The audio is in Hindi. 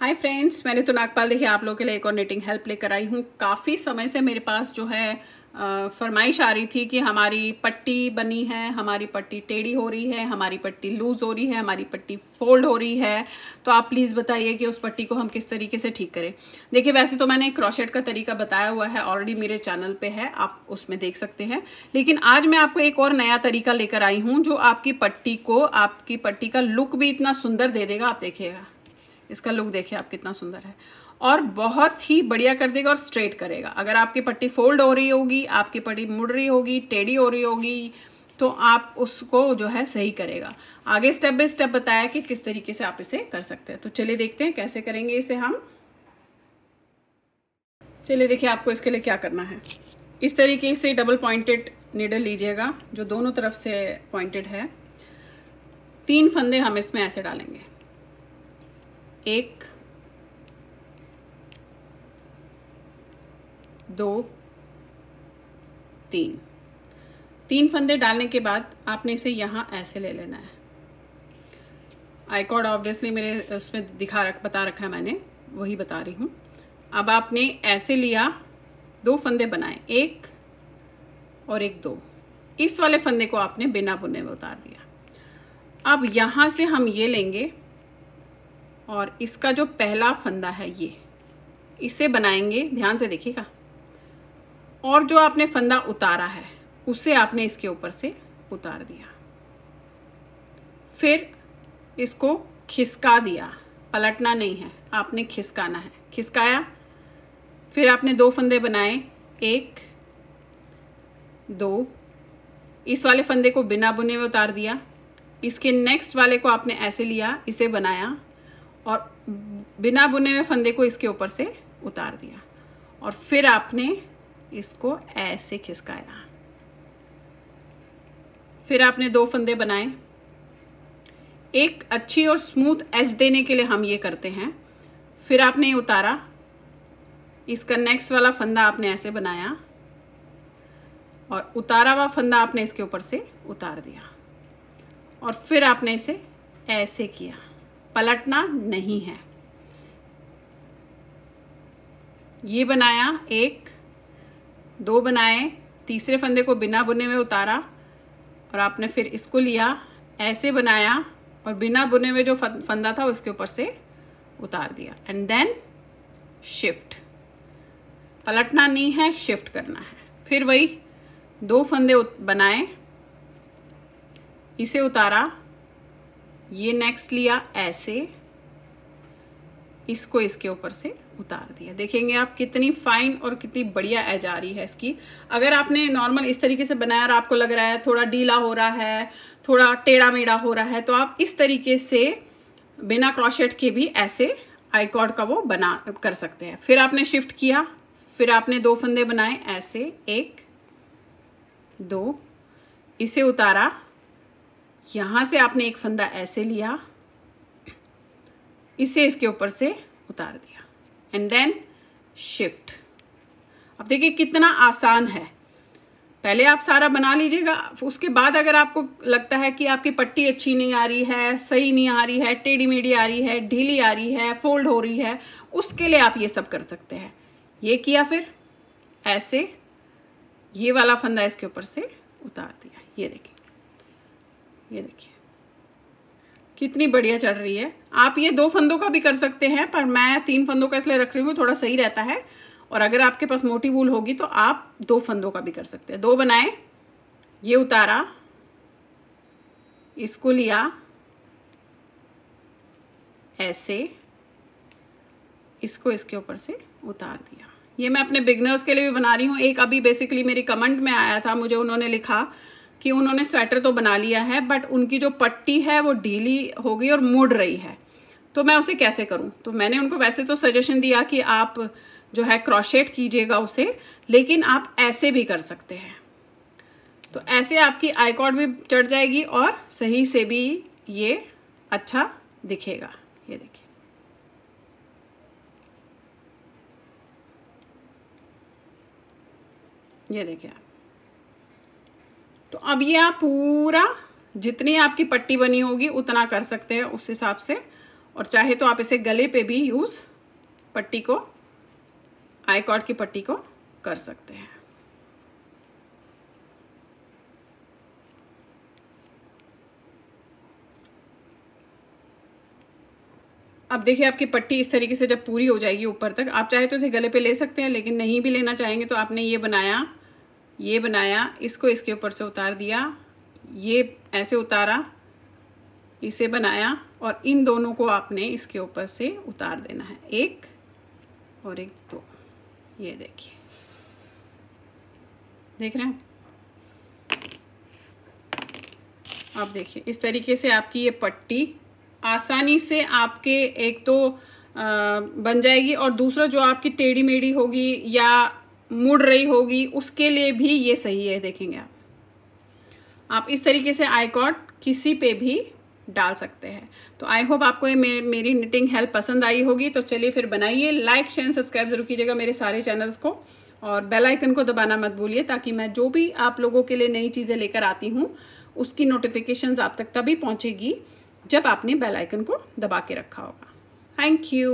हाय फ्रेंड्स, मैंने तो नागपाल देखिए आप लोगों के लिए एक और निटिंग हेल्प लेकर आई हूँ। काफ़ी समय से मेरे पास जो है फरमाइश आ रही थी कि हमारी पट्टी बनी है, हमारी पट्टी टेढ़ी हो रही है, हमारी पट्टी लूज़ हो रही है, हमारी पट्टी फोल्ड हो रही है। तो आप प्लीज़ बताइए कि उस पट्टी को हम किस तरीके से ठीक करें। देखिए वैसे तो मैंने क्रोशेट का तरीका बताया हुआ है, ऑलरेडी मेरे चैनल पे है, आप उसमें देख सकते हैं। लेकिन आज मैं आपको एक और नया तरीका लेकर आई हूँ जो आपकी पट्टी का लुक भी इतना सुंदर दे देगा। आप देखिएगा, इसका लुक देखिए आप कितना सुंदर है और बहुत ही बढ़िया कर देगा और स्ट्रेट करेगा। अगर आपकी पट्टी फोल्ड हो रही होगी, आपकी पट्टी मुड़ रही होगी, टेढ़ी हो रही होगी, तो आप उसको जो है सही करेगा। आगे स्टेप बाय स्टेप बताया कि किस तरीके से आप इसे कर सकते हैं। तो चलिए देखते हैं कैसे करेंगे इसे हम। चलिए देखिए आपको इसके लिए क्या करना है। इस तरीके से डबल पॉइंटेड नीडल लीजिएगा जो दोनों तरफ से पॉइंटेड है। 3 फंदे हम इसमें ऐसे डालेंगे, 1 2 3 फंदे डालने के बाद आपने इसे यहाँ ऐसे ले लेना है। आई कॉर्ड ऑब्वियसली मेरे उसमें बता रखा है, मैंने वही बता रही हूँ। अब आपने ऐसे लिया, 2 फंदे बनाए, 1 और 1 2। इस वाले फंदे को आपने बिना बुने में उतार दिया। अब यहाँ से हम ये लेंगे और इसका जो पहला फंदा है ये इसे बनाएंगे, ध्यान से देखिएगा। और जो आपने फंदा उतारा है उसे आपने इसके ऊपर से उतार दिया, फिर इसको खिसका दिया, पलटना नहीं है, आपने खिसकाना है। खिसकाया, फिर आपने 2 फंदे बनाए, 1 2। इस वाले फंदे को बिना बुने में उतार दिया। इसके नेक्स्ट वाले को आपने ऐसे लिया, इसे बनाया और बिना बुने हुए फंदे को इसके ऊपर से उतार दिया और फिर आपने इसको ऐसे खिसकाया। फिर आपने 2 फंदे बनाए। एक अच्छी और स्मूथ एज देने के लिए हम ये करते हैं। फिर आपने ये उतारा, इसका नेक्स्ट वाला फंदा आपने ऐसे बनाया और उतारा हुआ फंदा आपने इसके ऊपर से उतार दिया और फिर आपने इसे ऐसे किया, पलटना नहीं है। ये बनाया, 1 2 बनाए, तीसरे फंदे को बिना बुने में उतारा और आपने फिर इसको लिया, ऐसे बनाया और बिना बुने में जो फंदा था उसके ऊपर से उतार दिया एंड देन शिफ्ट। पलटना नहीं है, शिफ्ट करना है। फिर वही 2 फंदे बनाए, इसे उतारा, ये नेक्स्ट लिया, ऐसे इसको इसके ऊपर से उतार दिया। देखेंगे आप कितनी फाइन और कितनी बढ़िया एज आ रही है इसकी। अगर आपने नॉर्मल इस तरीके से बनाया और आपको लग रहा है थोड़ा ढीला हो रहा है, थोड़ा टेढ़ा मेढ़ा हो रहा है, तो आप इस तरीके से बिना क्रोशेट के भी ऐसे आई कॉर्ड का वो बना कर सकते हैं। फिर आपने शिफ्ट किया, फिर आपने 2 फंदे बनाए ऐसे, 1 2, इसे उतारा, यहाँ से आपने एक फंदा ऐसे लिया, इसे इसके ऊपर से उतार दिया एंड देन शिफ्ट। अब देखिए कितना आसान है। पहले आप सारा बना लीजिएगा, उसके बाद अगर आपको लगता है कि आपकी पट्टी अच्छी नहीं आ रही है, सही नहीं आ रही है, टेढ़ी मेढ़ी आ रही है, ढीली आ रही है, फोल्ड हो रही है, उसके लिए आप ये सब कर सकते हैं। ये किया, फिर ऐसे ये वाला फंदा इसके ऊपर से उतार दिया। ये देखिए, ये देखिए कितनी बढ़िया चढ़ रही है। आप ये 2 फंदों का भी कर सकते हैं, पर मैं 3 फंदों का इसलिए रख रही हूँ, थोड़ा सही रहता है। और अगर आपके पास मोटी वूल होगी तो आप 2 फंदों का भी कर सकते हैं। 2 बनाए, ये उतारा, इसको लिया ऐसे, इसको इसके ऊपर से उतार दिया। ये मैं अपने बिगनर्स के लिए भी बना रही हूँ। एक अभी बेसिकली मेरी कमेंट में आया था, मुझे उन्होंने लिखा कि उन्होंने स्वेटर तो बना लिया है बट उनकी जो पट्टी है वो ढीली हो गई और मुड़ रही है, तो मैं उसे कैसे करूं। तो मैंने उनको वैसे तो सजेशन दिया कि आप जो है क्रोशेट कीजिएगा उसे, लेकिन आप ऐसे भी कर सकते हैं। तो ऐसे आपकी आई कॉर्ड भी चढ़ जाएगी और सही से भी ये अच्छा दिखेगा। ये देखिए, ये देखिए आप। तो अब ये आप पूरा जितनी आपकी पट्टी बनी होगी उतना कर सकते हैं उस हिसाब से, और चाहे तो आप इसे गले पे भी यूज़ पट्टी को, आई कॉर्ड की पट्टी को कर सकते हैं। अब देखिए आपकी पट्टी इस तरीके से जब पूरी हो जाएगी ऊपर तक, आप चाहे तो इसे गले पे ले सकते हैं, लेकिन नहीं भी लेना चाहेंगे तो आपने ये बनाया, इसको इसके ऊपर से उतार दिया, ये ऐसे उतारा, इसे बनाया और इन दोनों को आपने इसके ऊपर से उतार देना है, एक और एक, दो। ये देखिए, देख रहे हैं आप? देखिए इस तरीके से आपकी ये पट्टी आसानी से आपके एक तो बन जाएगी, और दूसरा जो आपकी टेढ़ी मेढ़ी होगी या मुड़ रही होगी उसके लिए भी ये सही है। देखेंगे आप इस तरीके से आई कॉर्ड किसी पे भी डाल सकते हैं। तो आई होप आपको ये मेरी निटिंग हेल्प पसंद आई होगी। तो चलिए फिर बनाइए, लाइक शेयर सब्सक्राइब जरूर कीजिएगा मेरे सारे चैनल्स को, और बेल आइकन को दबाना मत भूलिए, ताकि मैं जो भी आप लोगों के लिए नई चीज़ें लेकर आती हूँ उसकी नोटिफिकेशंस आप तक तभी पहुँचेगी जब आपने बेल आइकन को दबा के रखा होगा। Thank you.